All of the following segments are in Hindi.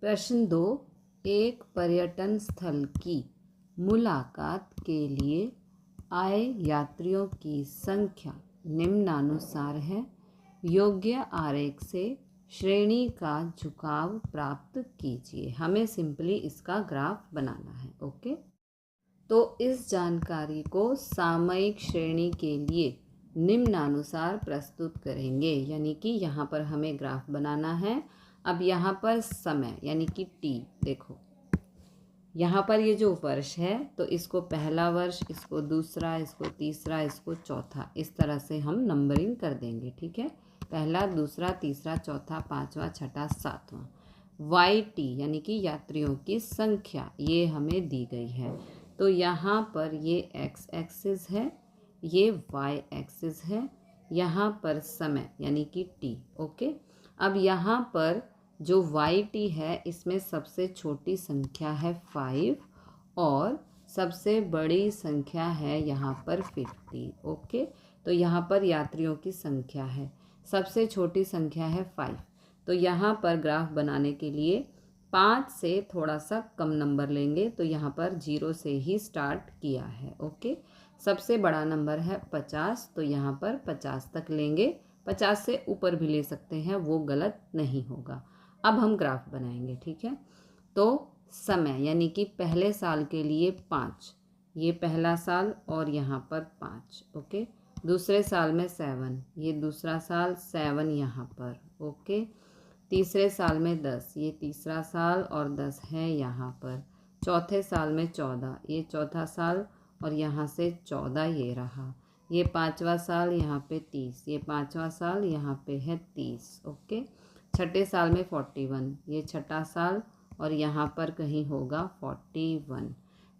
प्रश्न 2, एक पर्यटन स्थल की मुलाकात के लिए आए यात्रियों की संख्या निम्नानुसार है। योग्य आरेख से श्रेणी का झुकाव प्राप्त कीजिए। हमें सिंपली इसका ग्राफ बनाना है। ओके, तो इस जानकारी को सामयिक श्रेणी के लिए निम्नानुसार प्रस्तुत करेंगे, यानी कि यहाँ पर हमें ग्राफ बनाना है। अब यहाँ पर समय यानी कि टी, देखो यहाँ पर ये जो वर्ष है तो इसको पहला वर्ष, इसको दूसरा, इसको तीसरा, इसको चौथा, इस तरह से हम नंबरिंग कर देंगे। ठीक है, पहला, दूसरा, तीसरा, चौथा, पांचवा, छठा, सातवां। वाई टी यानी कि यात्रियों की संख्या ये हमें दी गई है। तो यहाँ पर ये एक्स एक्सिस है, ये वाई एक्सिस है, यहाँ पर समय यानी कि टी। ओके, अब यहाँ पर जो वाई टी है इसमें सबसे छोटी संख्या है 5 और सबसे बड़ी संख्या है यहाँ पर 50। ओके, तो यहाँ पर यात्रियों की संख्या है, सबसे छोटी संख्या है 5। तो यहाँ पर ग्राफ बनाने के लिए 5 से थोड़ा सा कम नंबर लेंगे, तो यहाँ पर 0 से ही स्टार्ट किया है। ओके, सबसे बड़ा नंबर है 50, तो यहाँ पर 50 तक लेंगे, 50 से ऊपर भी ले सकते हैं, वो गलत नहीं होगा। अब हम ग्राफ बनाएंगे। ठीक है, तो समय यानी कि पहले साल के लिए 5, ये पहला साल और यहाँ पर 5। ओके, दूसरे साल में 7, ये दूसरा साल, 7 यहाँ पर। ओके, तीसरे साल में 10, ये तीसरा साल और 10 है यहाँ पर। चौथे साल में 14, ये चौथा साल और यहाँ से 14 ये रहा। ये पाँचवा साल, यहाँ पे 30, ये पाँचवा साल, यहाँ पे है 30। ओके, छठे साल में 41, ये छठा साल और यहाँ पर कहीं होगा 41।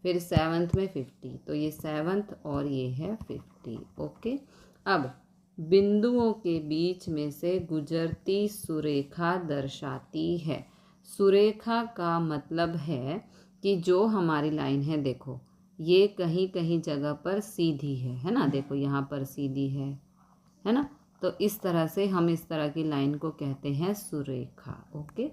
फिर 7th में 50, तो ये 7th और ये है 50। ओके, अब बिंदुओं के बीच में से गुजरती सुरेखा दर्शाती है। सुरेखा का मतलब है कि जो हमारी लाइन है, देखो ये कहीं कहीं जगह पर सीधी है ना, देखो यहाँ पर सीधी है ना, तो इस तरह से हम इस तरह की लाइन को कहते हैं सुरेखा। ओके,